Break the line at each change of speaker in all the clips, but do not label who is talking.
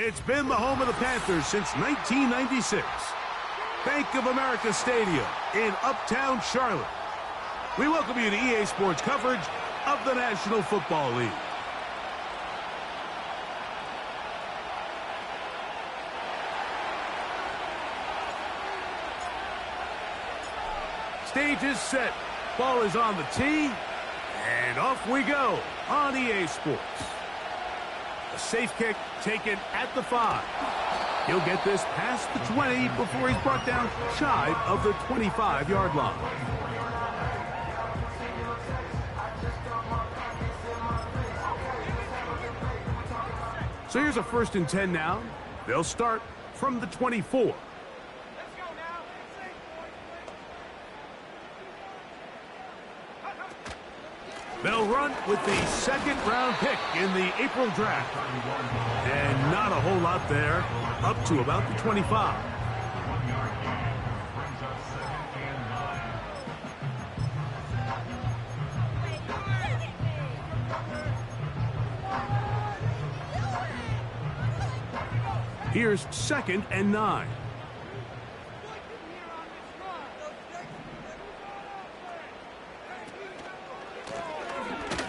It's been the home of the Panthers since 1996. Bank of America Stadium in Uptown Charlotte. We welcome you to EA Sports coverage of the National Football League. Stage is set. Ball is on the tee. And off we go on EA Sports. A safe kick taken at the 5. He'll get this past the 20 before he's brought down shy of the 25-yard line. So here's a 1st and 10 now. They'll start from the 24. They'll run with the 2nd-round pick in the April draft. And not a whole lot there, up to about the 25. Here's 2nd and 9.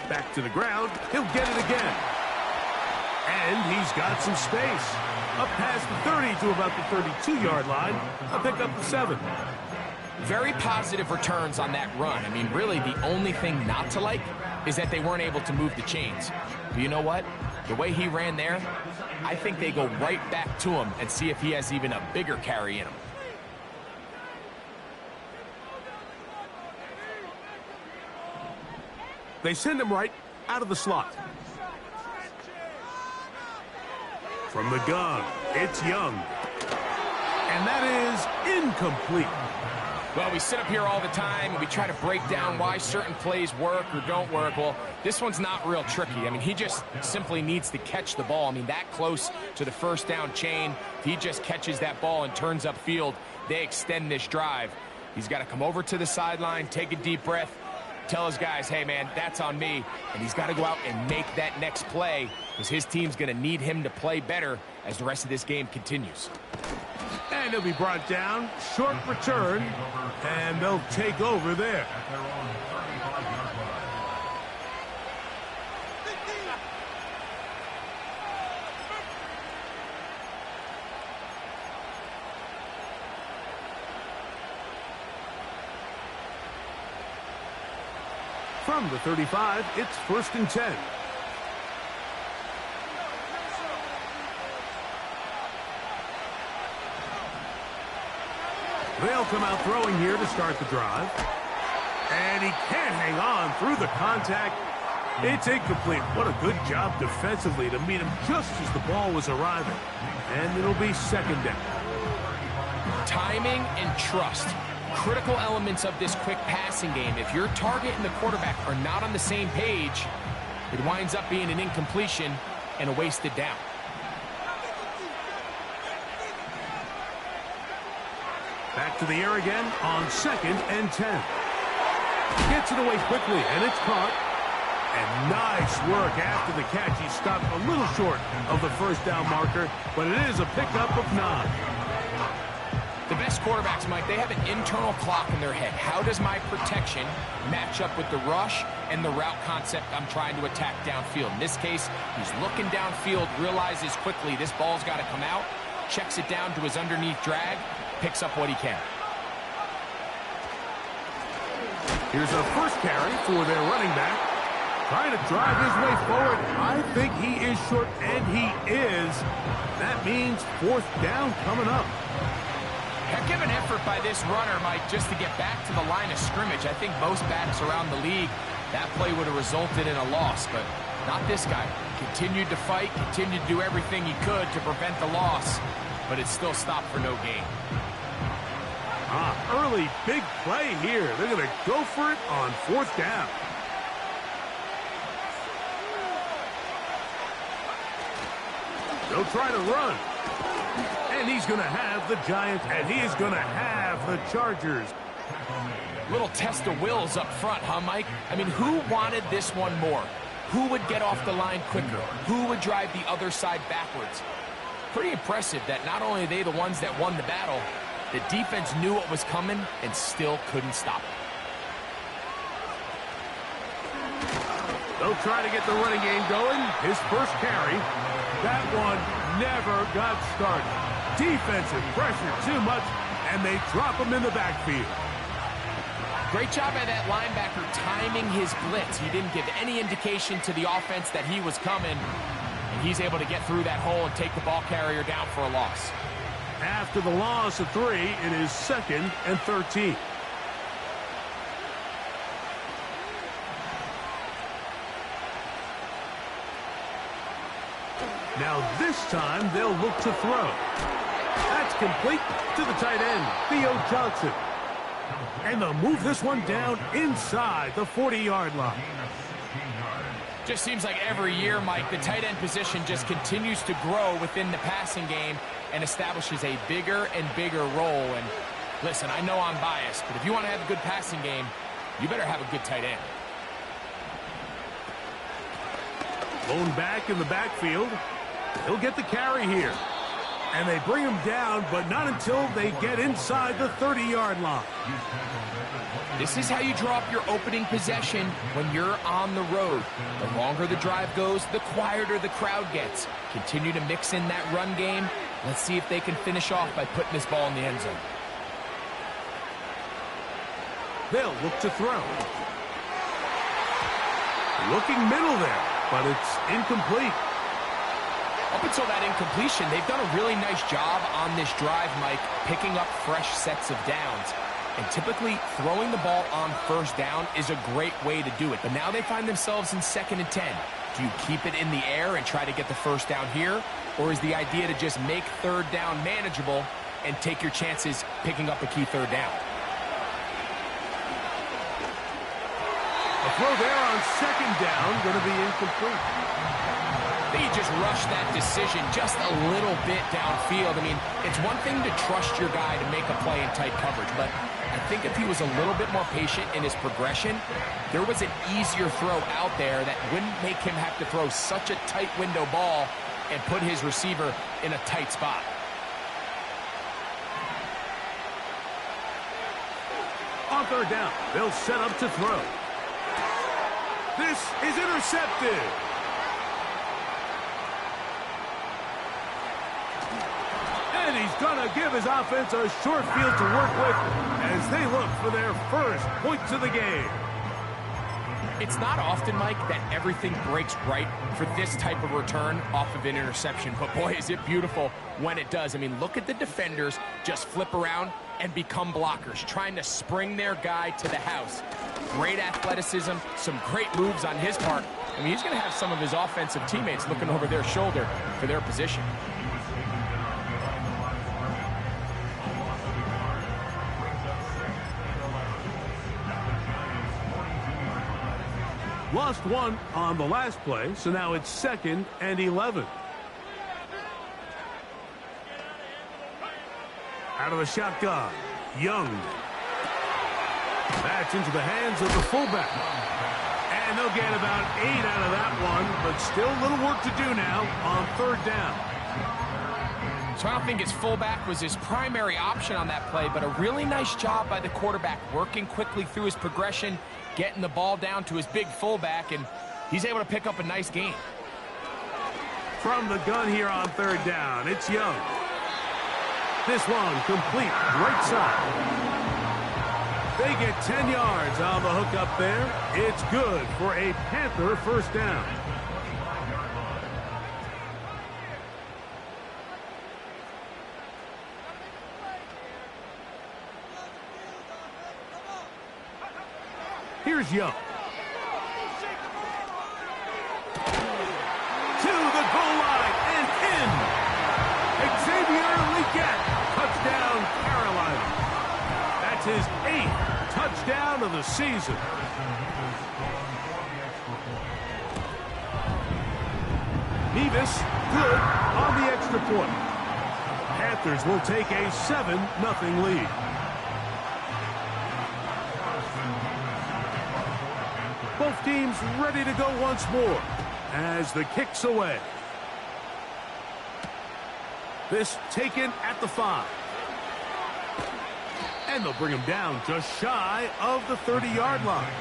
Back to the ground. He'll get it again. And he's got some space. Up past the 30 to about the 32-yard line. A pick up the 7.
Very positive returns on that run. I mean, really, the only thing not to like is that they weren't able to move the chains. But you know what? The way he ran there, I think they go right back to him and see if he has even a bigger carry in him.
They send him right out of the slot. From the gun, it's Young. And that is incomplete.
Well, we sit up here all the time and we try to break down why certain plays work or don't work. Well, this one's not real tricky. I mean, he just simply needs to catch the ball. I mean, that close to the 1st down chain, if he just catches that ball and turns upfield, they extend this drive. He's got to come over to the sideline, take a deep breath, tell his guys, hey, man, that's on me. And he's got to go out and make that next play because his team's going to need him to play better as the rest of this game continues.
And he'll be brought down. Short return. And they'll take over there. From the 35, it's 1st and 10. They'll come out throwing here to start the drive. And he can't hang on through the contact. It's incomplete. What a good job defensively to meet him just as the ball was arriving. And it'll be 2nd down.
Timing and trust. Critical elements of this quick passing game. If your target and the quarterback are not on the same page, it winds up being an incompletion and a wasted down.
Back to the air again on 2nd and 10. Gets it away quickly, and it's caught. And nice work after the catch. He stopped a little short of the 1st down marker, but it is a pickup of 9.
The best quarterbacks, Mike, they have an internal clock in their head. How does my protection match up with the rush and the route concept I'm trying to attack downfield? In this case, he's looking downfield, realizes quickly this ball's got to come out, checks it down to his underneath drag, picks up what he can.
Here's a 1st carry for their running back. Trying to drive his way forward. I think he is short, and he is. That means 4th down coming up.
Heck of an effort by this runner, Mike, just to get back to the line of scrimmage. I think most backs around the league, that play would have resulted in a loss, but not this guy. Continued to fight, continued to do everything he could to prevent the loss, but it still stopped for no gain.
Early big play here. They're going to go for it on 4th down. They'll try to run. And he's going to have the Giants, and he is going to have the Chargers.
Little test of wills up front, huh, Mike? I mean, who wanted this one more? Who would get off the line quicker? Who would drive the other side backwards? pretty impressive that not only are they the ones that won the battle, the defense knew what was coming and still couldn't stop it.
They'll try to get the running game going. His first carry. That one never got started. Defensive pressure too much, and they drop him in the backfield.
Great job by that linebacker timing his blitz. He didn't give any indication to the offense that he was coming, and he's able to get through that hole and take the ball carrier down for a loss.
After the loss of 3, it is 2nd and 13. Now this time they'll look to throw. That's complete to the tight end, Theo Johnson. And they'll move this one down inside the 40-yard line.
Just seems like every year, Mike, the tight end position just continues to grow within the passing game and establishes a bigger and bigger role. And listen, I know I'm biased, but if you want to have a good passing game, you better have a good tight end.
Blown back in the backfield. He'll get the carry here. And they bring him down, but not until they get inside the 30-yard line.
This is how you draw up your opening possession when you're on the road. The longer the drive goes, the quieter the crowd gets. Continue to mix in that run game. Let's see if they can finish off by putting this ball in the end zone.
They'll look to throw. Looking middle there, but it's incomplete.
Up until that incompletion, they've done a really nice job on this drive, Mike, picking up fresh sets of downs. And typically, throwing the ball on first down is a great way to do it. But now they find themselves in 2nd and 10. Do you keep it in the air and try to get the first down here? Or is the idea to just make 3rd down manageable and take your chances picking up a key 3rd down?
A throw there on 2nd down, going to be incomplete.
He just rushed that decision just a little bit downfield. I mean, it's one thing to trust your guy to make a play in tight coverage, but I think if he was a little bit more patient in his progression, there was an easier throw out there that wouldn't make him have to throw such a tight window ball and put his receiver in a tight spot.
On 3rd down, they'll set up to throw. This is intercepted. And he's going to give his offense a short field to work with as they look for their first points of the game.
It's not often, Mike, that everything breaks right for this type of return off of an interception. But, boy, is it beautiful when it does. I mean, look at the defenders just flip around and become blockers, trying to spring their guy to the house. Great athleticism, some great moves on his part. I mean, he's going to have some of his offensive teammates looking over their shoulder for their position.
Lost 1 on the last play, so now it's 2nd and 11. Out of the shotgun, Young. That's into the hands of the fullback. And they'll get about 8 out of that one, but still a little work to do now on 3rd down.
So I don't think his fullback was his primary option on that play, but a really nice job by the quarterback working quickly through his progression, getting the ball down to his big fullback, and he's able to pick up a nice gain.
From the gun here on 3rd down, it's Young. This one complete, right side. They get 10 yards on the hook up there. It's good for a Panther first down. Here's Young. To the goal line and in. Xavier Legette, touchdown Carolina. That's his 8th touchdown of the season. Nevis, good on the extra point. Panthers will take a 7-0 lead. Both teams ready to go once more as the kick's away. This taken at the 5. And they'll bring him down just shy of the 30-yard line.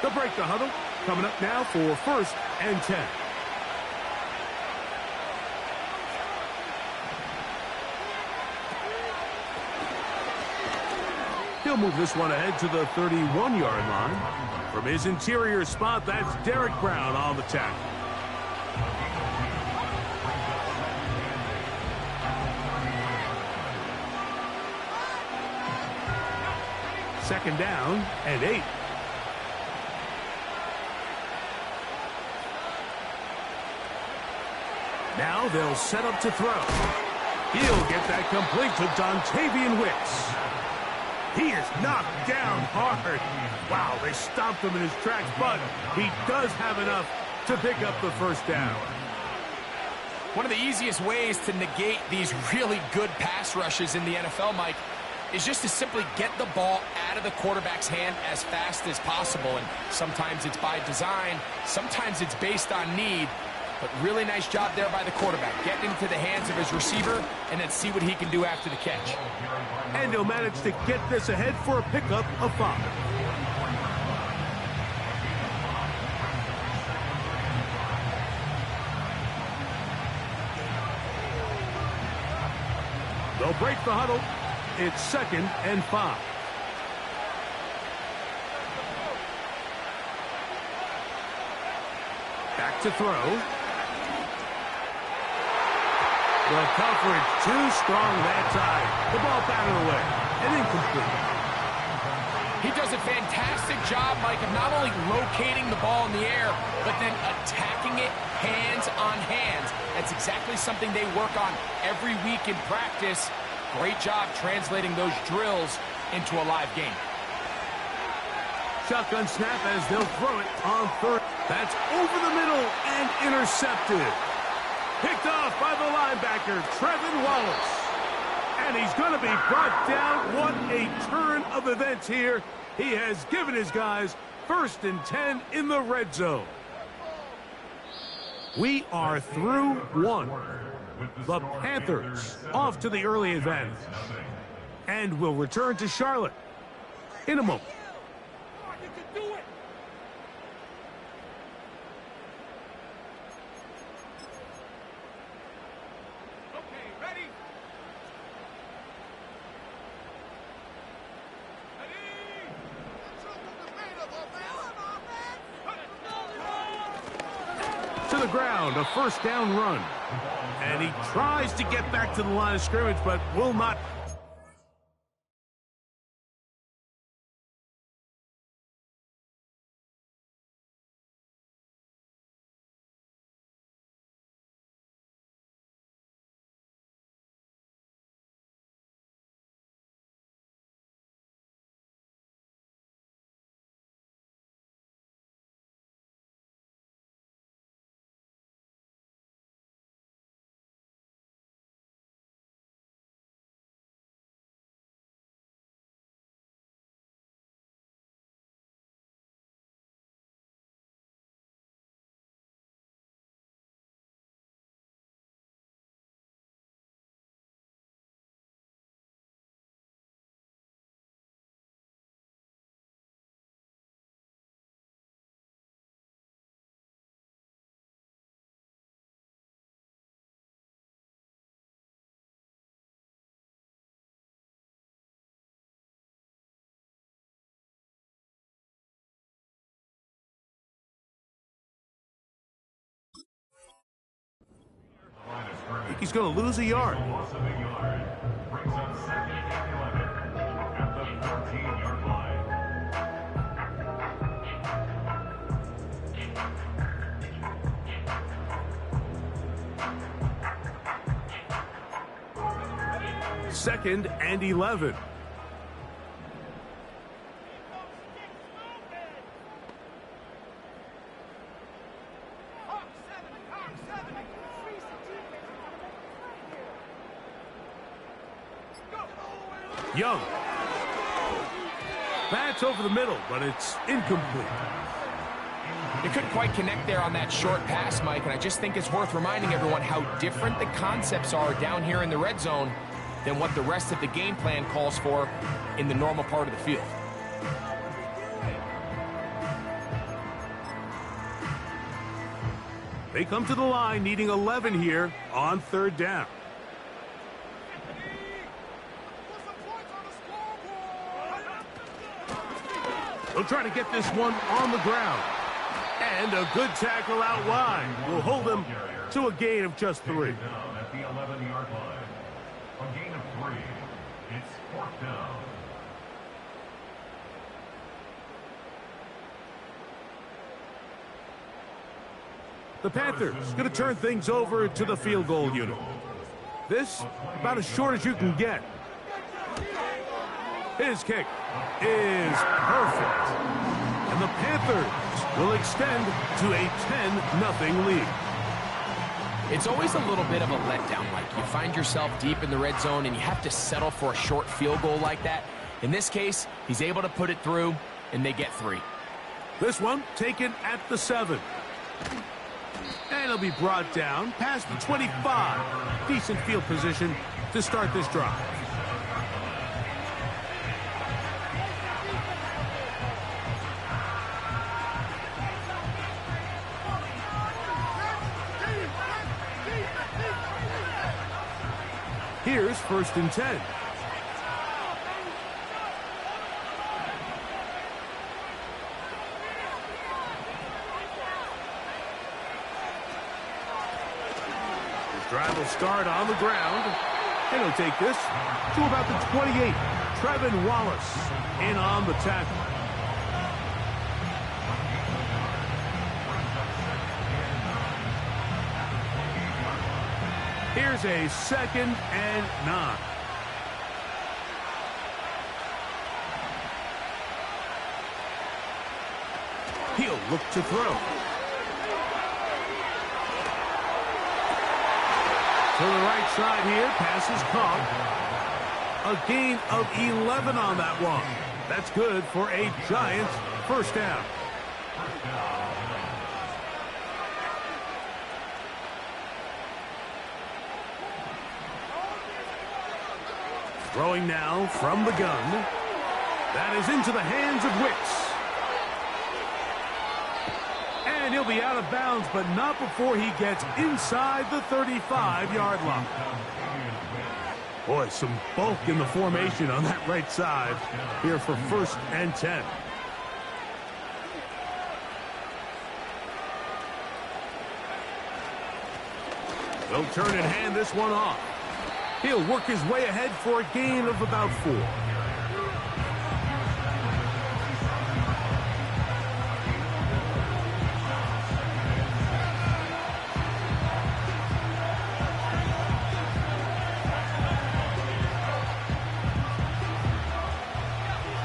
They'll break the huddle. Coming up now for 1st and 10. He'll move this one ahead to the 31-yard line. From his interior spot, that's Derek Brown on the tackle. Second down and 8. Now they'll set up to throw. He'll get that complete to Dontavian Wicks. He is knocked down hard. Wow, they stopped him in his tracks, but he does have enough to pick up the first down.
One of the easiest ways to negate these really good pass rushes in the NFL, Mike, is just to simply get the ball out of the quarterback's hand as fast as possible. And sometimes it's by design, sometimes it's based on need. But really nice job there by the quarterback, getting into the hands of his receiver and then see what he can do after the catch.
And he'll manage to get this ahead for a pickup of 5. They'll break the huddle. It's 2nd and 5. Back to throw. The coverage too strong that time. The ball batted away and incomplete.
He does a fantastic job, Mike, of not only locating the ball in the air, but then attacking it hands on hands. That's exactly something they work on every week in practice. Great job translating those drills into a live game.
Shotgun snap as they'll throw it on 3rd. That's over the middle and intercepted. Picked off by the linebacker, Trevin Wallace. And he's going to be brought down. What a turn of events here. He has given his guys 1st and 10 in the red zone. We are through 1. The Panthers off to the early advantage. And will return to Charlotte in a moment. To the ground, a 1st down run. And he tries to get back to the line of scrimmage, but will not. I think he's going to lose a yard. Brings up 2nd and 11 at the 14-yard line. Second and 11. Young. That's over the middle, but it's incomplete.
They couldn't quite connect there on that short pass, Mike, and I just think it's worth reminding everyone how different the concepts are down here in the red zone than what the rest of the game plan calls for in the normal part of the field.
They come to the line needing 11 here on third down. They'll try to get this one on the ground. And a good tackle out wide will hold them to a gain of just 3.
At the 11-yard line. A gain of 3. It's 4th down.
The Panthers going to turn things over to the field goal unit. This about as short as you can get. His kick is perfect. And the Panthers will extend to a 10-0 lead.
It's always a little bit of a letdown, Mike. You find yourself deep in the red zone and you have to settle for a short field goal like that. In this case, he's able to put it through, and they get 3.
This one taken at the 7. And he'll be brought down past the 25. Decent field position to start this drive. Here's 1st and 10. Drive will start on the ground, and he'll take this to about the 28. Trevin Wallace in on the tackle. Here's a 2nd and 9. He'll look to throw. To the right side here, pass is caught. A gain of 11 on that one. That's good for a Giants 1st down. Throwing now from the gun. That is into the hands of Wicks. And he'll be out of bounds, but not before he gets inside the 35-yard line. Boy, some bulk in the formation on that right side here for 1st and 10. They'll turn and hand this one off. He'll work his way ahead for a gain of about 4.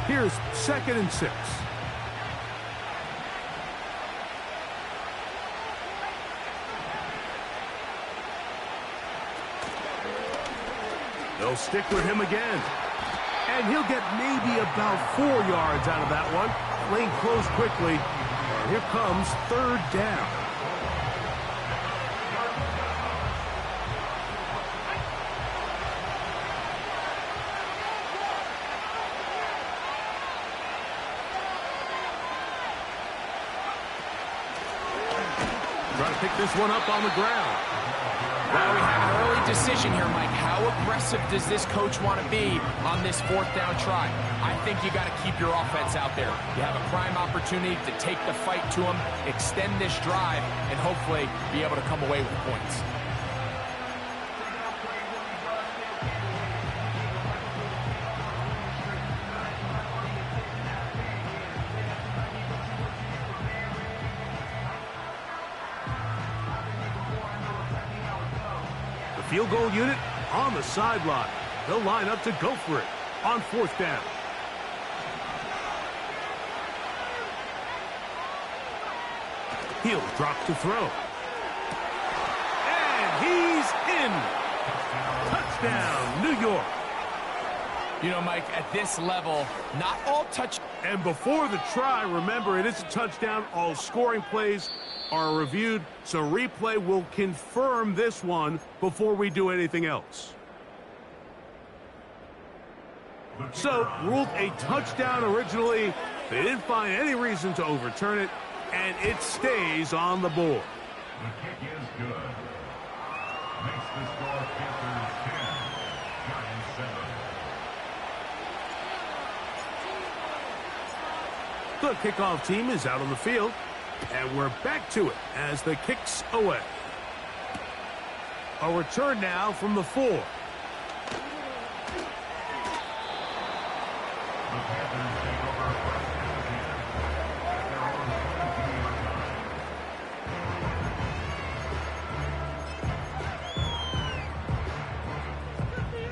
Here's 2nd and 6. They'll stick with him again. And he'll get maybe about 4 yards out of that one. Lane closed quickly. And here comes 3rd down. Trying to pick this one up on the ground.
Well, we have an early decision here, Mike. How aggressive does this coach want to be on this 4th down try? I think you got to keep your offense out there. You have a prime opportunity to take the fight to them, extend this drive, and hopefully be able to come away with points.
Field goal unit on the sideline. They'll line up to go for it on 4th down. He'll drop to throw. And he's in. Touchdown, New York.
You know, Mike, at this level, not all touch
And before the try, remember, it is a touchdown. All scoring plays are reviewed, so replay will confirm this one before we do anything else. So, ruled a touchdown originally. They didn't find any reason to overturn it, and it stays on the board.
The kick is good. Makes the score Panthers 10, Giants 7.
The kickoff team is out on the field, and we're back to it as the kick's away. A return now from the 4.
The Panthers take over first and 10 at their own 22-yard line.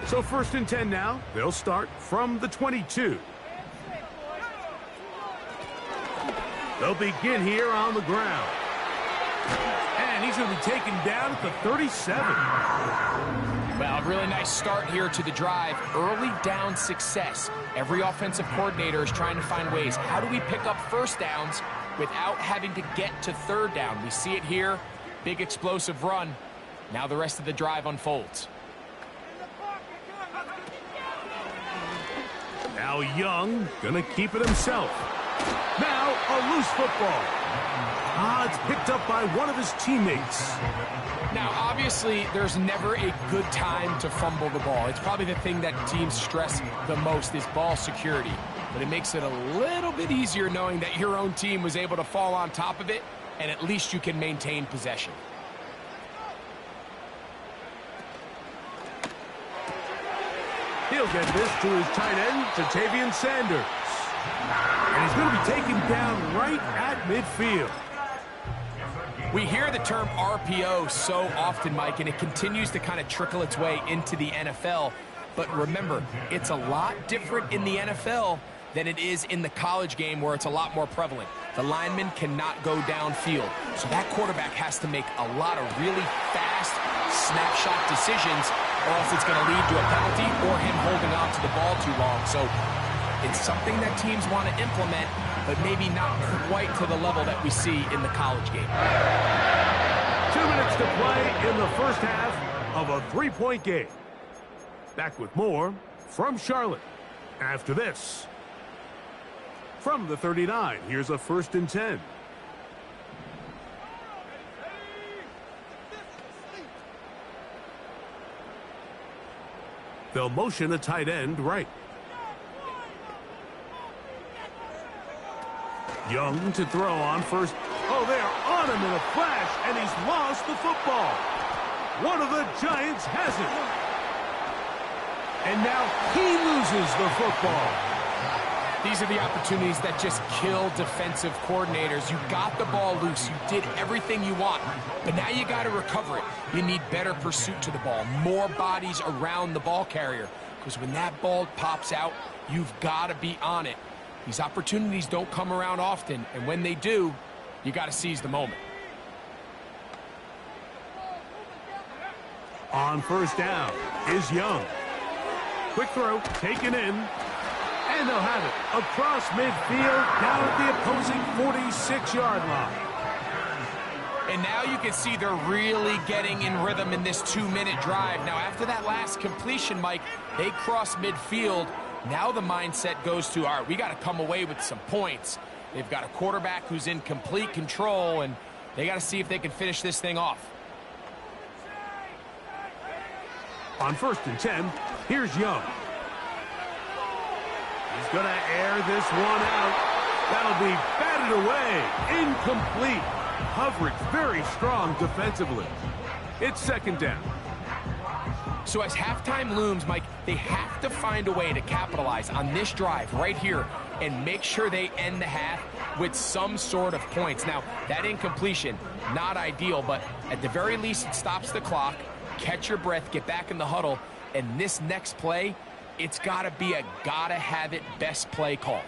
So first and 10 now. They'll start from the 22. They'll begin here on the ground. And he's going to be taken down at the 37.
Well, a really nice start here to the drive. Early down success. Every offensive coordinator is trying to find ways. How do we pick up first downs without having to get to third down? We see it here. Big explosive run. Now the rest of the drive unfolds.
Now Young going to keep it himself. Now a loose football. It's picked up by one of his teammates.
Now, obviously, there's never a good time to fumble the ball. It's probably the thing that teams stress the most is ball security. But it makes it a little bit easier knowing that your own team was able to fall on top of it, and at least you can maintain possession.
He'll get this to his tight end, Ja'Tavion Sanders. And he's going to be taken down right at midfield.
We hear the term RPO so often, Mike, and it continues to kind of trickle its way into the NFL. But remember, it's a lot different in the NFL than it is in the college game where it's a lot more prevalent. The lineman cannot go downfield. So that quarterback has to make a lot of really fast snapshot decisions, or else it's going to lead to a penalty or him holding on to the ball too long. So it's something that teams want to implement, but maybe not quite to the level that we see in the college game.
2 minutes to play in the first half of a 3-point game. Back with more from Charlotte after this. From the 39, here's a 1st and 10. They'll motion a tight end right. Young to throw on first. Oh, they are on him in a flash, and he's lost the football. One of the Giants has it. And now he loses the football.
These are the opportunities that just kill defensive coordinators. You got the ball loose. You did everything you want. But now you got to recover it. You need better pursuit to the ball. More bodies around the ball carrier. Because when that ball pops out, you've got to be on it. These opportunities don't come around often. And when they do, you got to seize the moment.
On first down is Young. Quick throw, taken in. And they'll have it across midfield, down at the opposing 46-yard line.
And now you can see they're really getting in rhythm in this 2-minute drive. Now, after that last completion, Mike, they cross midfield. Now the mindset goes to, all right, we got to come away with some points. They've got a quarterback who's in complete control, and they got to see if they can finish this thing off.
On 1st and 10, here's Young. He's going to air this one out. That'll be batted away. Incomplete. Coverage very strong defensively. It's 2nd down.
So as halftime looms, Mike, they have to find a way to capitalize on this drive right here and make sure they end the half with some sort of points. Now, that incompletion, not ideal, but at the very least, it stops the clock. Catch your breath, get back in the huddle, and this next play, it's got to be a gotta-have-it best play call.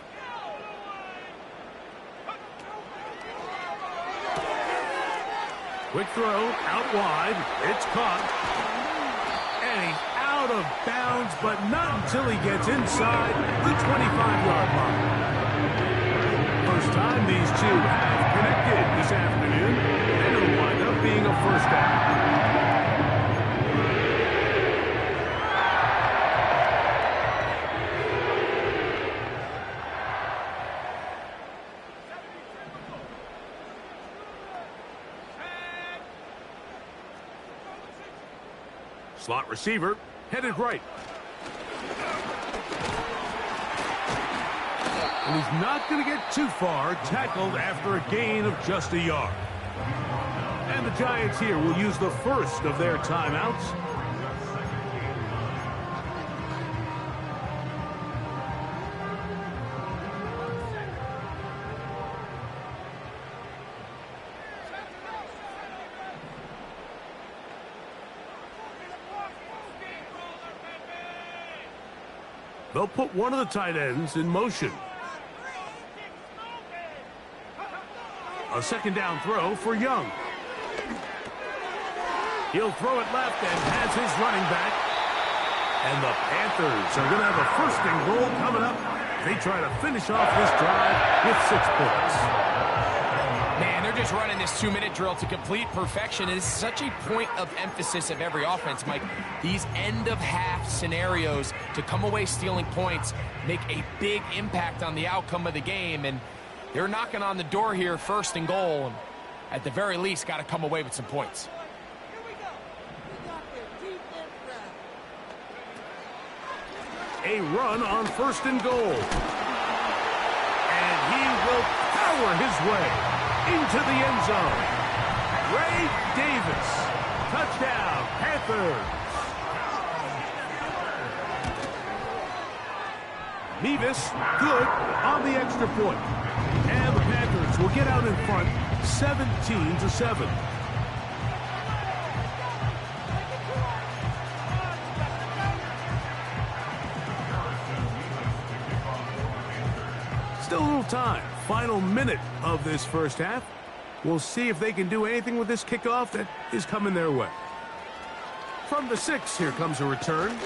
Quick throw, out wide. It's caught.
And he's out out of bounds, but not until he gets inside the 25-yard line. First time these two have connected this afternoon, and it'll wind up being a first down. Slot receiver, headed right. And he's not going to get too far, tackled after a gain of just a yard. And the Giants here will use the first of their timeouts. They'll put one of the tight ends in motion. A second down throw for Young. He'll throw it left and has his running back. And the Panthers are going to have a first and goal coming up. They try to finish off this drive with 6 points.
Man, they're just running this 2-minute drill to complete perfection. It is such a point of emphasis of every offense, Mike. These end-of-half scenarios to come away stealing points make a big impact on the outcome of the game. And they're knocking on the door here, first and goal. And at the very least, got to come away with some points.
A run on first and goal. And he will power his way into the end zone. Ray Davis. Touchdown, Panthers. Nevis, good on the extra point. And the Panthers will get out in front, 17-7. Still a little time. Final minute of this first half. We'll see if they can do anything with this kickoff that is coming their way. From the 6, here comes a return.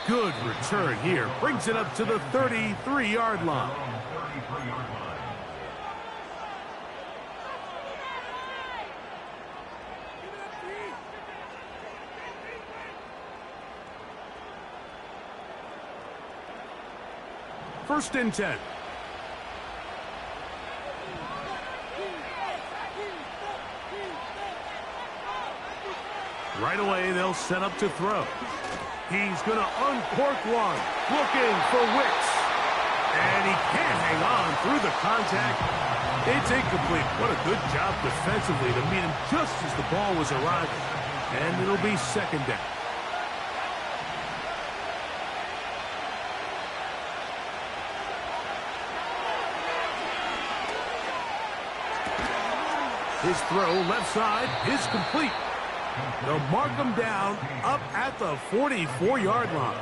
Good return here. Brings it up to the 33-yard line. First and 10. Right away, they'll set up to throw. He's going to uncork one, looking for Wicks. And he can't hang on through the contact. It's incomplete. What a good job defensively to meet him just as the ball was arriving. And it'll be second down. His throw left side is complete. They'll mark him down up at the 44-yard line.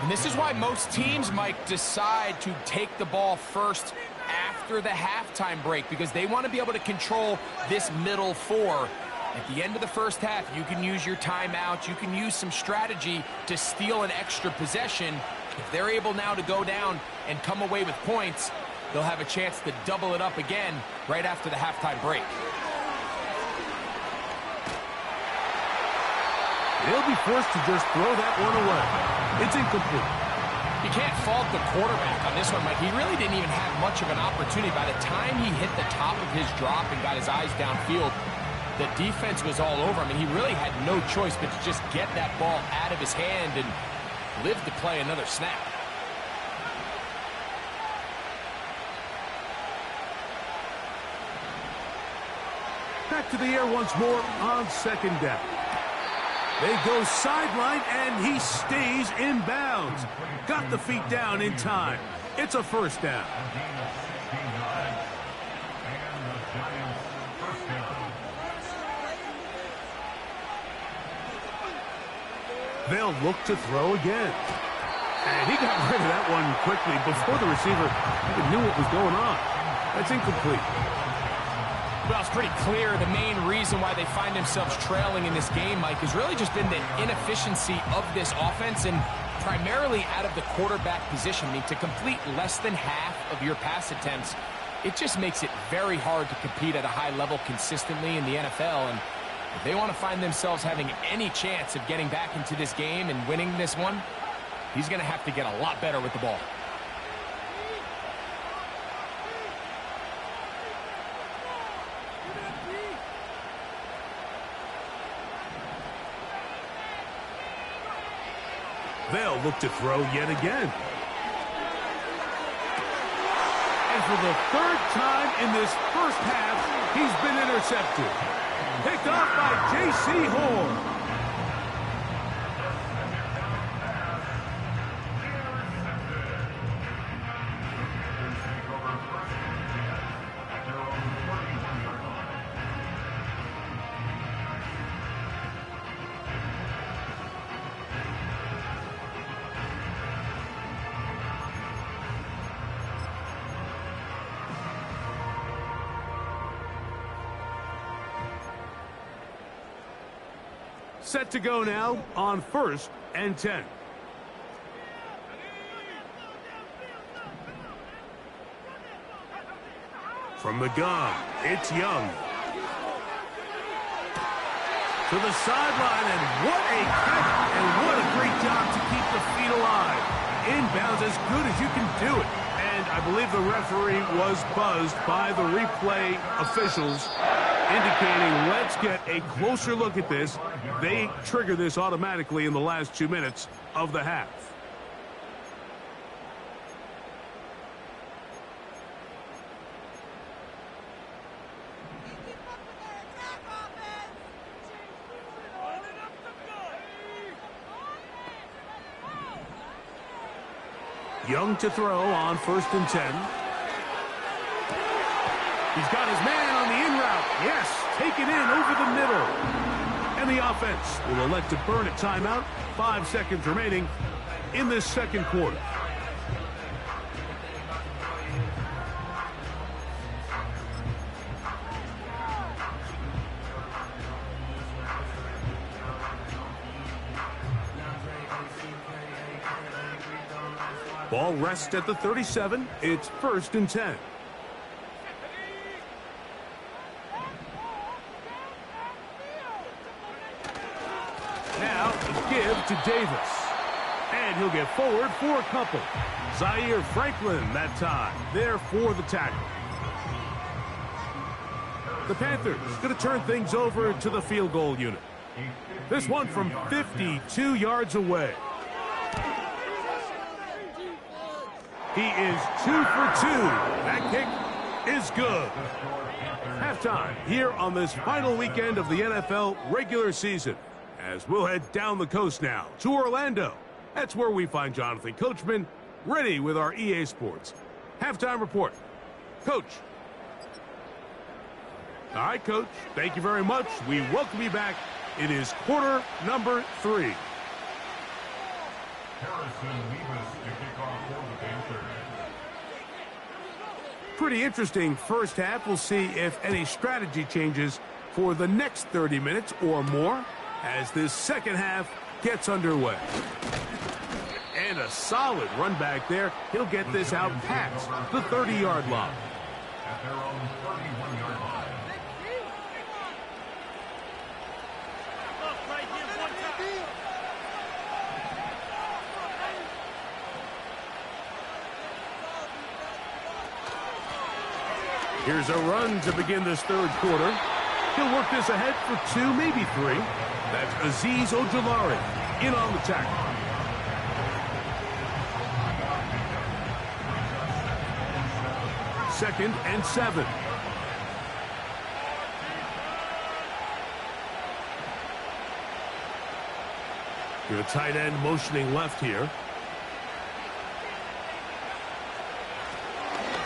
And this is why most teams, Mike, decide to take the ball first after the halftime break, because they want to be able to control this middle 4. At the end of the first half, you can use your timeout. You can use some strategy to steal an extra possession. If they're able now to go down and come away with points, they'll have a chance to double it up again right after the halftime break.
They'll be forced to just throw that one away. It's incomplete.
You can't fault the quarterback on this one, Mike. He really didn't even have much of an opportunity. By the time he hit the top of his drop and got his eyes downfield, the defense was all over him, and he really had no choice but to just get that ball out of his hand and live to play another snap.
Back to the air once more on second down. They go sideline, and he stays in bounds. Got the feet down in time. It's a first down. They'll look to throw again. And he got rid of that one quickly before the receiver even knew what was going on. That's incomplete.
Well, it's pretty clear the main reason why they find themselves trailing in this game, Mike, has really just been the inefficiency of this offense and primarily out of the quarterback position. I mean, to complete less than half of your pass attempts, it just makes it very hard to compete at a high level consistently in the NFL. And if they want to find themselves having any chance of getting back into this game and winning this one, he's going to have to get a lot better with the ball.
They'll look to throw yet again. And for the third time in this first half, he's been intercepted. Picked off by J.C. Horn. Set to go now on 1st and 10. From the gun, it's Young. To the sideline, and what a catch, and what a great job to keep the feet alive. Inbounds as good as you can do it. And I believe the referee was buzzed by the replay officials, indicating let's get a closer look at this. They trigger this automatically in the last 2 minutes of the half. Young to throw on 1st and 10. He's got his man on the in route. Yes, take it in over the middle. And the offense will elect to burn a timeout. 5 seconds remaining in this second quarter. Ball rests at the 37. It's 1st and 10. Now a give to Davis. And he'll get forward for a couple. Zaire Franklin that time there for the tackle. The Panthers going to turn things over to the field goal unit. This one from 52 yards away. He is 2 for 2. That kick is good. Halftime here on this final weekend of the NFL regular season. As we'll head down the coast now to Orlando. That's where we find Jonathan Coachman ready with our EA Sports halftime report. Coach. All right, Coach. Thank you very much. We welcome you back. It is quarter number 3.
Harrison Mevis to kick off for the Panthers.
Pretty interesting first half. We'll see if any strategy changes for the next 30 minutes or more as this second half gets underway. And a solid run back there. He'll get this out past the 30-yard line.
At their own 31-yard line.
Here's a run to begin this third quarter. He'll work this ahead for 2, maybe 3. That's Azeez Ojulari in on the tackle. Second and 7. The tight end motioning left here.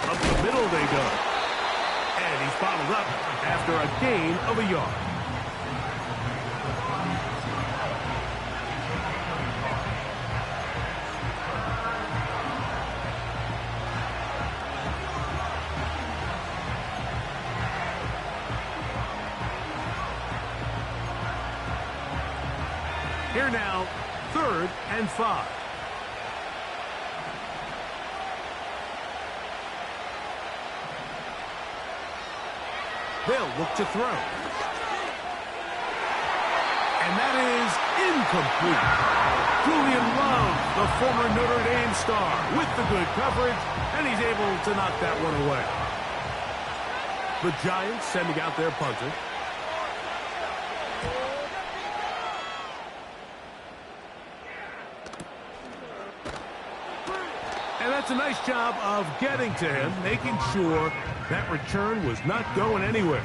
Up the middle they go. And he's bottled up after a gain of a yard. Here now, 3rd and 5. They'll look to throw. And that is incomplete. Julian Love, the former Notre Dame star, with the good coverage, and he's able to knock that one away. The Giants sending out their punter. And that's a nice job of getting to him, making sure that return was not going anywhere.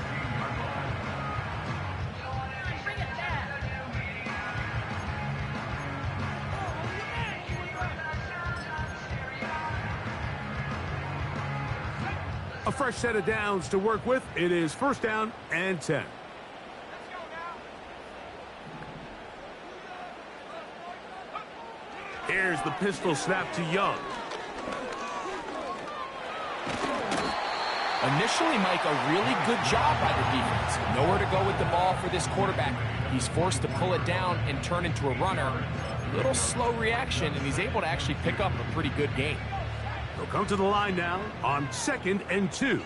A fresh set of downs to work with. It is 1st down and 10. Here's the pistol snap to Young.
Initially, Mike, a really good job by the defense. Nowhere to go with the ball for this quarterback. He's forced to pull it down and turn into a runner. A little slow reaction, and he's able to actually pick up a pretty good game.
They'll come to the line now on 2nd and 2.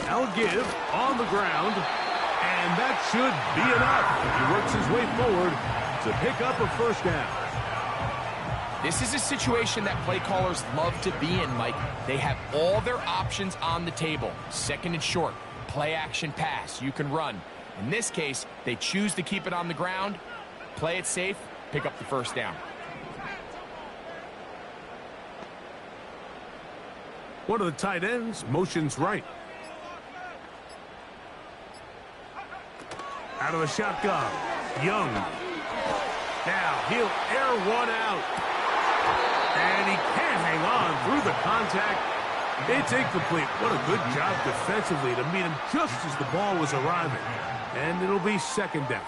I'll give on the ground, and that should be enough. He works his way forward to pick up a 1st down.
This is a situation that play callers love to be in, Mike. They have all their options on the table. 2nd and short, play action pass, you can run. In this case, they choose to keep it on the ground, play it safe, pick up the 1st down.
One of the tight ends motions right. Out of the shotgun, Young. Now he'll air one out. And he can't hang on through the contact. It's incomplete. What a good job defensively to meet him just as the ball was arriving. And it'll be 2nd down.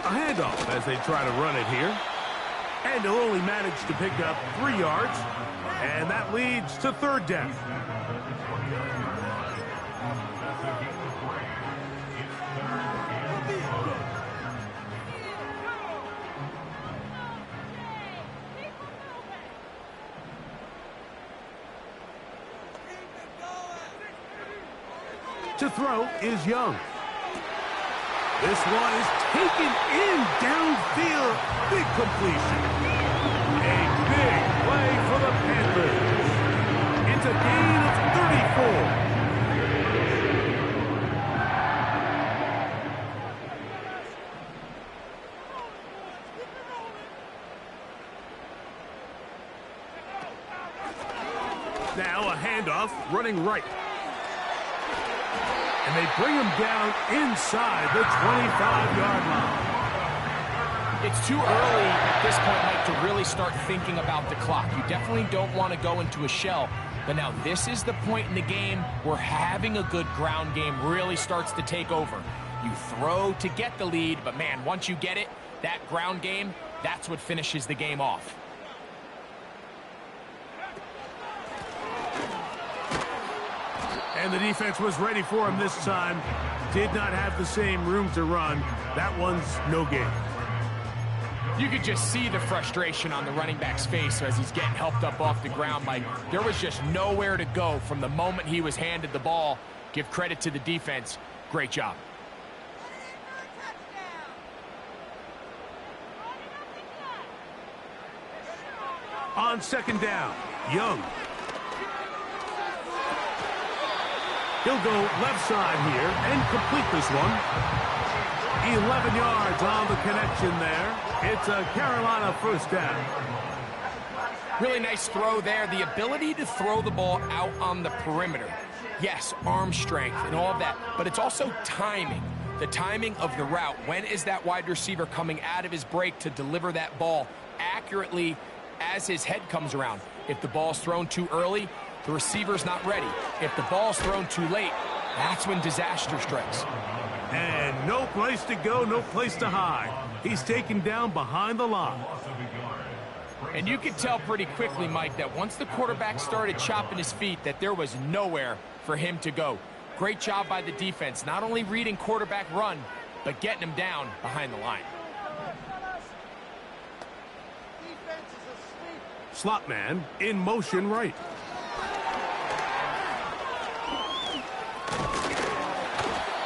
A handoff as they try to run it here. And he'll only manage to pick up 3 yards. And that leads to 3rd down. To throw is Young. This one is taken in downfield. Big completion. A big play for the Panthers. It's a gain of 34. Now a handoff running right. And they bring him down inside the 25-yard line.
It's too early at this point, Mike, to really start thinking about the clock. You definitely don't want to go into a shell. But now this is the point in the game where having a good ground game really starts to take over. You throw to get the lead, but man, once you get it, that ground game, that's what finishes the game off.
And the defense was ready for him this time. Did not have the same room to run. That one's no gain.
You could just see the frustration on the running back's face as he's getting helped up off the ground. Mike, there was just nowhere to go from the moment he was handed the ball. Give credit to the defense. Great job.
On 2nd down, Young. He'll go left side here and complete this one. 11 yards on the connection there. It's a Carolina 1st down.
Really nice throw there. The ability to throw the ball out on the perimeter. Yes, arm strength and all of that, but it's also timing. The timing of the route. When is that wide receiver coming out of his break to deliver that ball accurately as his head comes around? If the ball's thrown too early, the receiver's not ready. If the ball's thrown too late, that's when disaster strikes.
And no place to go, no place to hide. He's taken down behind the line.
And you could tell pretty quickly, Mike, that once the quarterback started chopping his feet, that there was nowhere for him to go. Great job by the defense, not only reading quarterback run, but getting him down behind the line.
Slot man in motion right.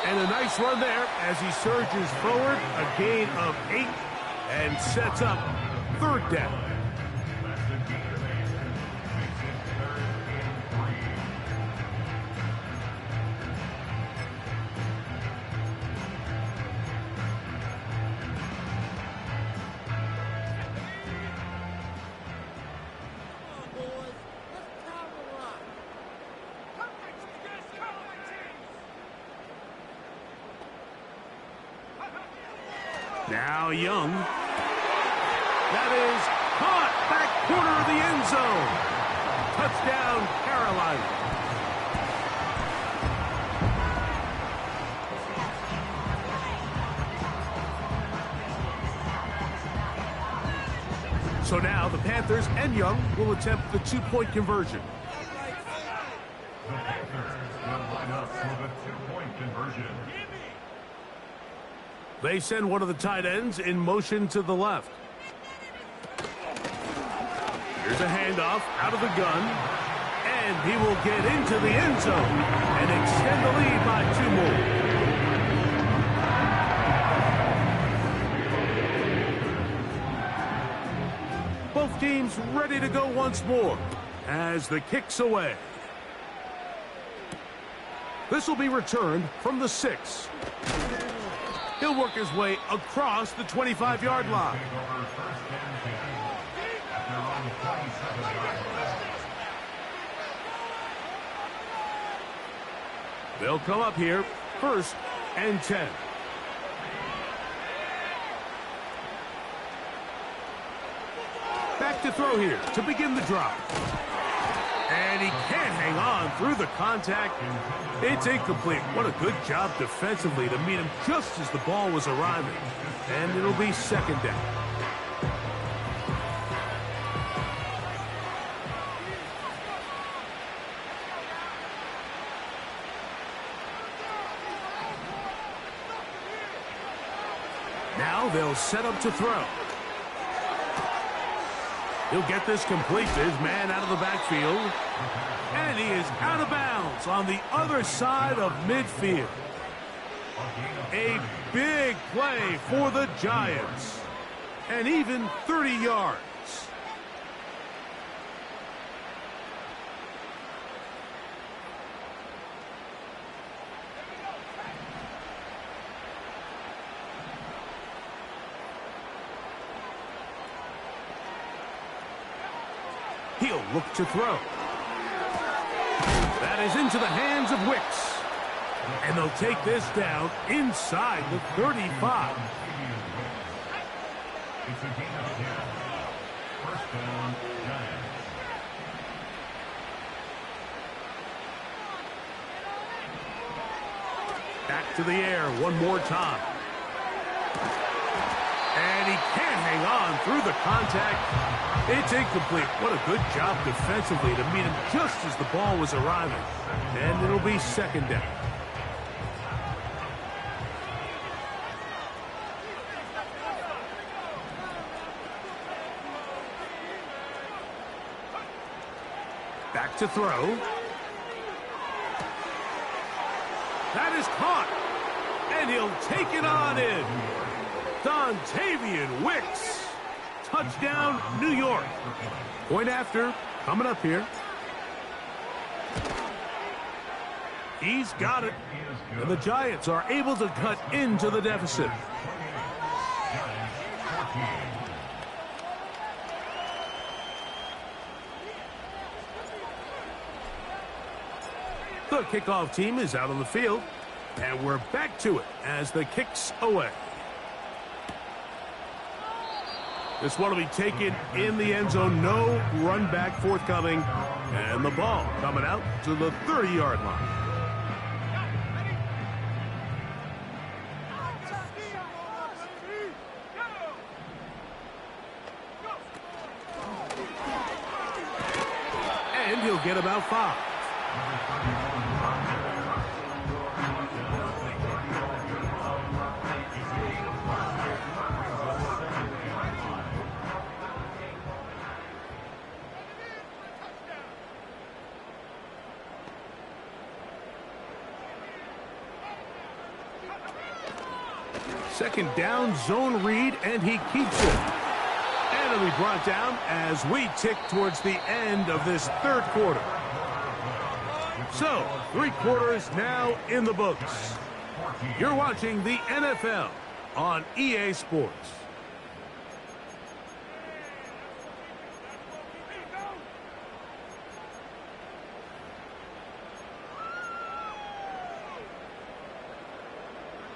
And a nice run there as he surges forward, a gain of 8, and sets up third down. Now Young. That is caught back corner of the end zone. Touchdown, Carolina. So now the Panthers and Young will attempt the two-point conversion.
The Panthers will line up for the two-point conversion.
They send one of the tight ends in motion to the left. Here's a handoff out of the gun. And he will get into the end zone and extend the lead by 2 more. Both teams ready to go once more as the kick's away. This will be returned from the 6. He'll work his way across the 25-yard line. They'll come up here, 1st and 10. Back to throw here to begin the drive. And he can't hang on through the contact. It's incomplete. What a good job defensively to meet him just as the ball was arriving. And it'll be 2nd down. Now they'll set up to throw. He'll get this complete to his man out of the backfield. And he is out of bounds on the other side of midfield. A big play for the Giants. And even 30 yards. He'll look to throw. That is into the hands of Wicks. And they'll take this down inside the 35.
It's a gain of 10. 1st down, Giants.
Back to the air one more time. And he can't hang on through the contact. It's incomplete. What a good job defensively to meet him just as the ball was arriving. And it'll be 2nd down. Back to throw. That is caught. And he'll take it on in. Dontavian Wicks. Touchdown, New York. Point after, coming up here. He's got it. And the Giants are able to cut into the deficit. The kickoff team is out on the field. And we're back to it as the kick's away. This one will be taken in the end zone. No run back forthcoming. And the ball coming out to the 30-yard line. he'll get about 5. Second down, zone read, and he keeps it. And it'll be brought down as we tick towards the end of this third quarter. So, 3 quarters now in the books. You're watching the NFL on EA Sports.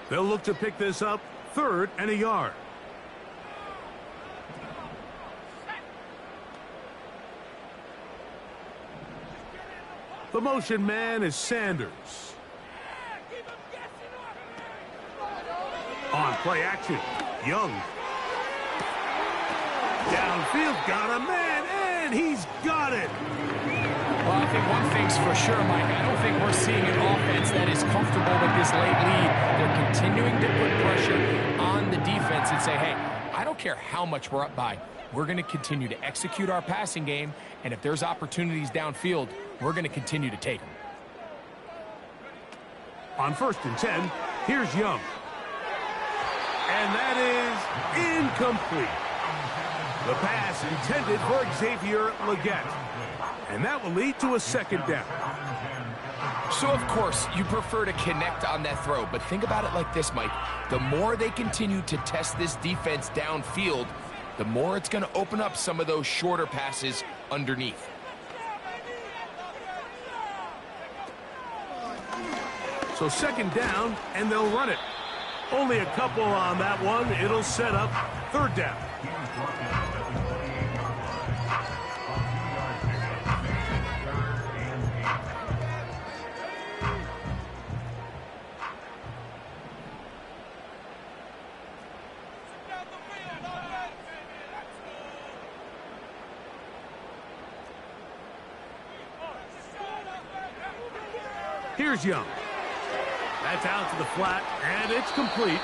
They'll look to pick this up, 3rd and a yard. The motion man is Sanders. On play action, Young. Downfield, got a man, and he's got it.
Well, I think one thing's for sure, Mike. I don't think we're seeing an offense that is comfortable with this late lead. They're continuing to put pressure on the defense and say, hey, I don't care how much we're up by. We're going to continue to execute our passing game, and if there's opportunities downfield, we're going to continue to take them.
On 1st and 10, here's Young. And that is incomplete. The pass intended for Xavier Legette. And that will lead to a 2nd down.
So, of course, you prefer to connect on that throw, but think about it like this, Mike. The more they continue to test this defense downfield, the more it's going to open up some of those shorter passes underneath.
So 2nd down, and they'll run it. Only a couple on that one. It'll set up 3rd down. Here's Young. That's out to the flat, and it's complete.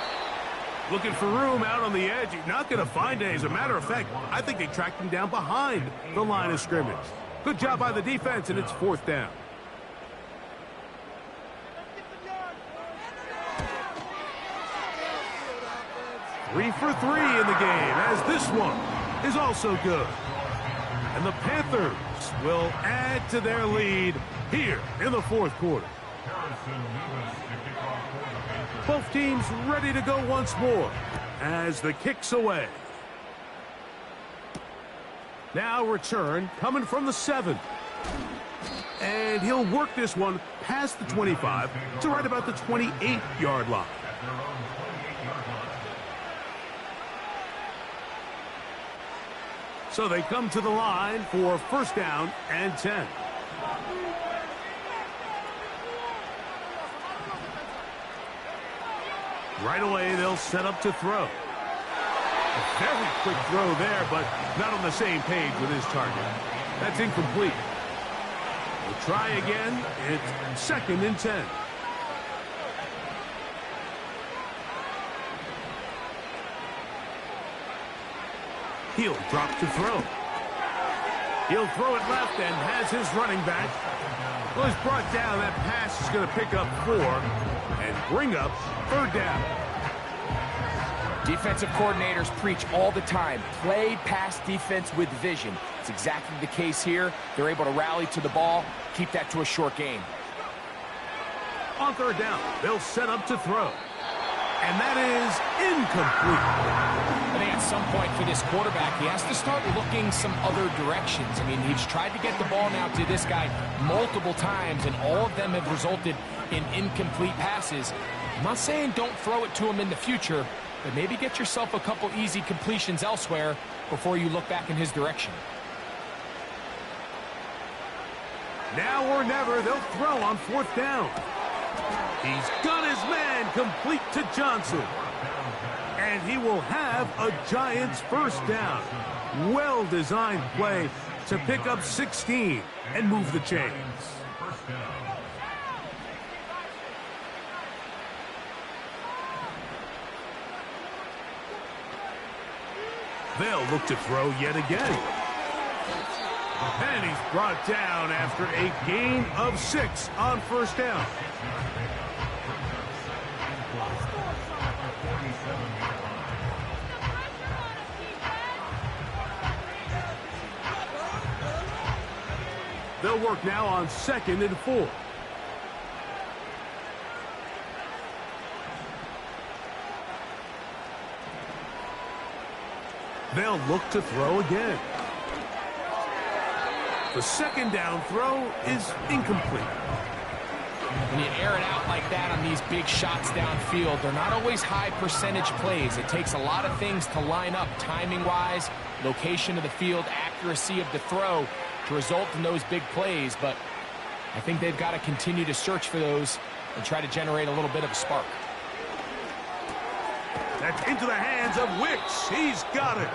Looking for room out on the edge. He's not going to find it. As a matter of fact, I think they tracked him down behind the line of scrimmage. Good job by the defense, and it's 4th down. Three for 3 in the game, as this one is also good. And the Panthers will add to their lead here in the 4th quarter. Both teams ready to go once more as the kick's away. Now return coming from the 7. And he'll work this one past the 25 to right about the 28-yard line. So they come to the line for 1st down and 10. Right away, they'll set up to throw. A very quick throw there, but not on the same page with his target. That's incomplete. We'll try again. It's 2nd and 10. He'll drop to throw. He'll throw it left and has his running back. Well, he's brought down. That pass is going to pick up 4 and bring up 3rd down.
Defensive coordinators preach all the time, play pass defense with vision. It's exactly the case here. They're able to rally to the ball, keep that to a short game.
On 3rd down, they'll set up to throw. And that is incomplete.
I think at some point for this quarterback, he has to start looking some other directions. I mean, he's tried to get the ball now to this guy multiple times, and all of them have resulted in incomplete passes. I'm not saying don't throw it to him in the future, but maybe get yourself a couple easy completions elsewhere before you look back in his direction.
Now or never, they'll throw on 4th down. He's got his man complete to Johnson. And he will have a Giants 1st down. Well-designed play to pick up 16 and move the chains.
First down.
They'll look to throw yet again. And he's brought down after a gain of 6 on first down. They'll work now on 2nd and 4. They'll look to throw again. The 2nd down throw is incomplete.
When you air it out like that on these big shots downfield, they're not always high percentage plays. It takes a lot of things to line up timing-wise, location of the field, accuracy of the throw to result in those big plays. But I think they've got to continue to search for those and try to generate a little bit of a spark.
That's into the hands of Wicks. He's got it.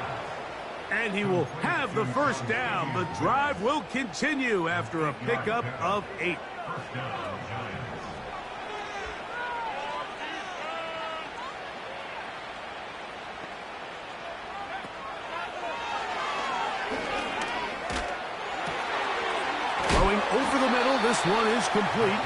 And he will have the first down. The drive will continue after a pickup of 8.
First down, Giants.
Throwing over the middle, this one is complete.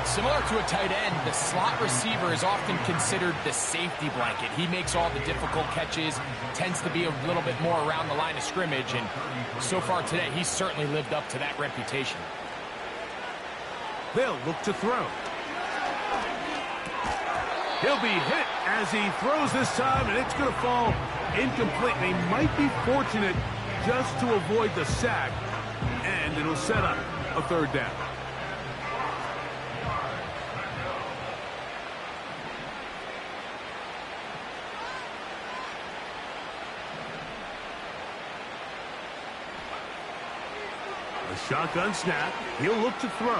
Similar to a tight end, the slot receiver is often considered the safety blanket. He makes all the difficult catches, tends to be a little bit more around the line of scrimmage, and so far today, he's certainly lived up to that reputation.
They'll look to throw. He'll be hit as he throws this time, and it's going to fall incomplete. They might be fortunate just to avoid the sack, and it'll set up a 3rd down. A shotgun snap. He'll look to throw.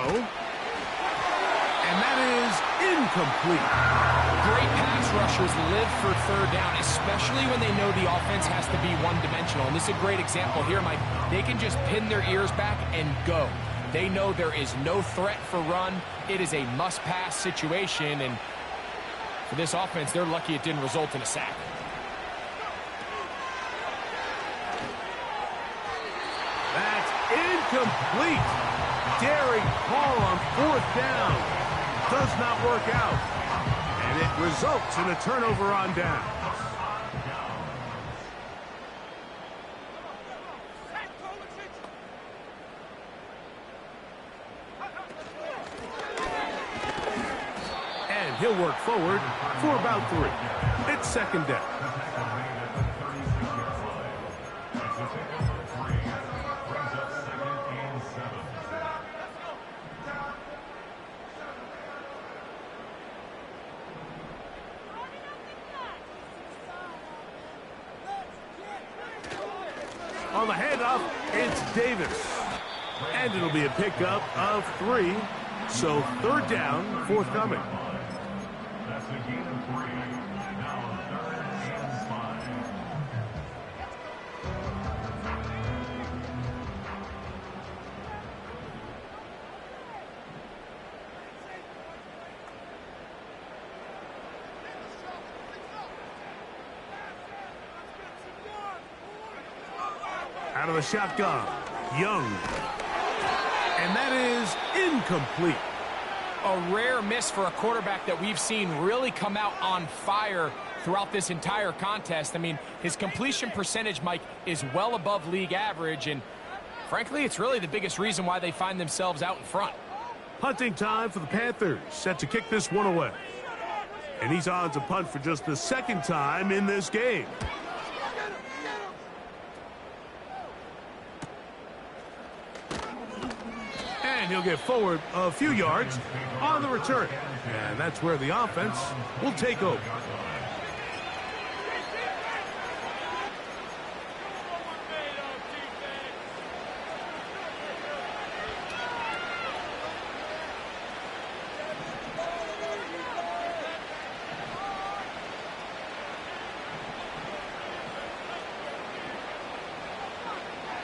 And that is incomplete.
Great pass rushers live for 3rd down, especially when they know the offense has to be one-dimensional. And this is a great example here, Mike. They can just pin their ears back and go. They know there is no threat for run. It is a must-pass situation. And for this offense, they're lucky it didn't result in a sack.
That's incomplete. Daring Hall on 4th down. Does not work out. And it results in a turnover on down. And he'll work forward for about 3. It's 2nd down. On the handoff, it's Davis. And it'll be a pickup of 3. So 3rd down, forthcoming.
That's a gain of 3. Now 3rd and 5.
Out of the shotgun, Young. And that is incomplete.
A rare miss for a quarterback that we've seen really come out on fire throughout this entire contest. I mean, his completion percentage, Mike, is well above league average, and frankly, it's really the biggest reason why they find themselves out in front.
Punting time for the Panthers, set to kick this one away. And he's on to punt for just the 2nd time in this game. And he'll get forward a few yards on the return. And that's where the offense will take over.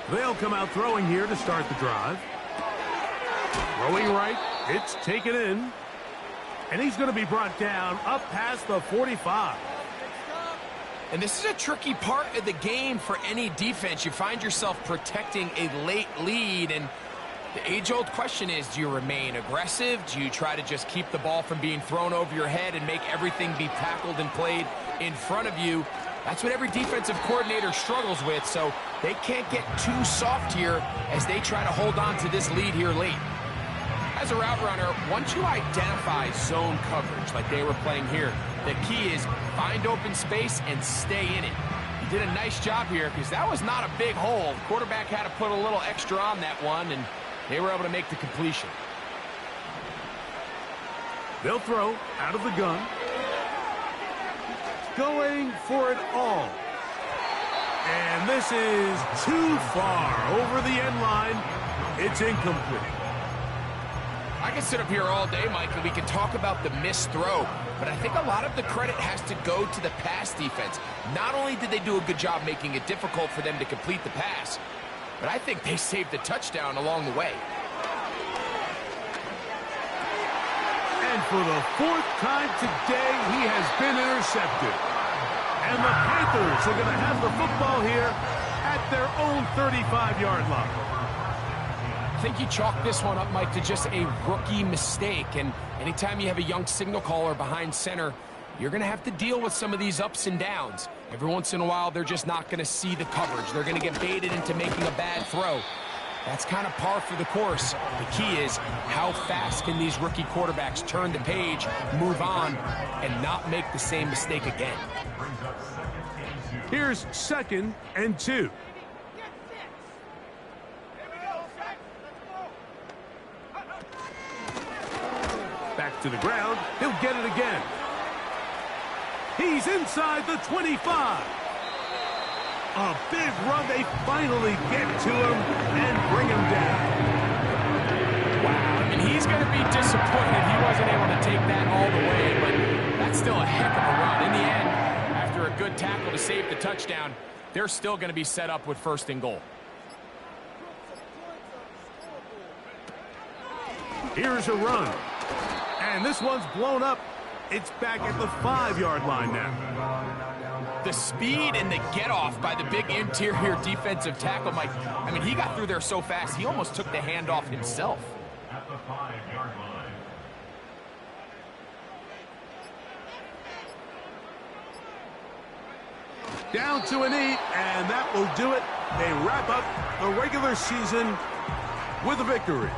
They'll come out throwing here to start the drive. Throwing right. It's taken in. And he's going to be brought down up past the 45.
And this is a tricky part of the game for any defense. You find yourself protecting a late lead, and the age-old question is, do you remain aggressive? Do you try to just keep the ball from being thrown over your head and make everything be tackled and played in front of you? That's what every defensive coordinator struggles with, so they can't get too soft here as they try to hold on to this lead here late. As a route runner, once you identify zone coverage like they were playing here, the key is find open space and stay in it. He did a nice job here because that was not a big hole. The quarterback had to put a little extra on that one, and they were able to make the completion.
They'll throw out of the gun. Going for it all. And this is too far over the end line. It's incomplete.
I can sit up here all day, Mike, and we can talk about the missed throw, but I think a lot of the credit has to go to the pass defense. Not only did they do a good job making it difficult for them to complete the pass, but I think they saved the touchdown along the way.
And for the fourth time today, he has been intercepted. And the Panthers are going to have the football here at their own 35-yard line.
I think you chalk this one up, Mike, to just a rookie mistake. And anytime you have a young signal caller behind center, you're going to have to deal with some of these ups and downs. Every once in a while, they're just not going to see the coverage. They're going to get baited into making a bad throw. That's kind of par for the course. The key is how fast can these rookie quarterbacks turn the page, move on, and not make the same mistake again.
Here's 2nd and 2. Back to the ground. He'll get it again. He's inside the 25. A big run. They finally get to him and bring him down.
Wow. I mean, he's going to be disappointed he wasn't able to take that all the way, but that's still a heck of a run. In the end, after a good tackle to save the touchdown, they're still going to be set up with 1st and goal.
Here's a run. And this one's blown up. It's back at the 5-yard line now.
The speed and the get-off by the big interior defensive tackle, Mike. I mean, he got through there so fast, he almost took the handoff himself.
At the 5-yard line.
Down to an 8, and that will do it. They wrap up the regular season with a victory.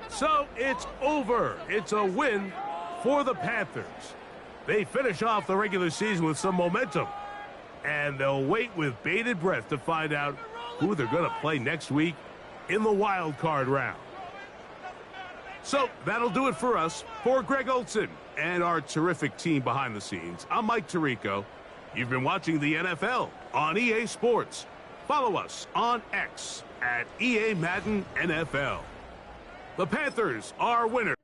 So it's over. It's a win for the Panthers. They finish off the regular season with some momentum. And they'll wait with bated breath to find out who they're going to play next week in the wild card round. So that'll do it for us. For Greg Olsen and our terrific team behind the scenes, I'm Mike Tirico. You've been watching the NFL on EA Sports. Follow us on X at EA Madden NFL. The Panthers are winners.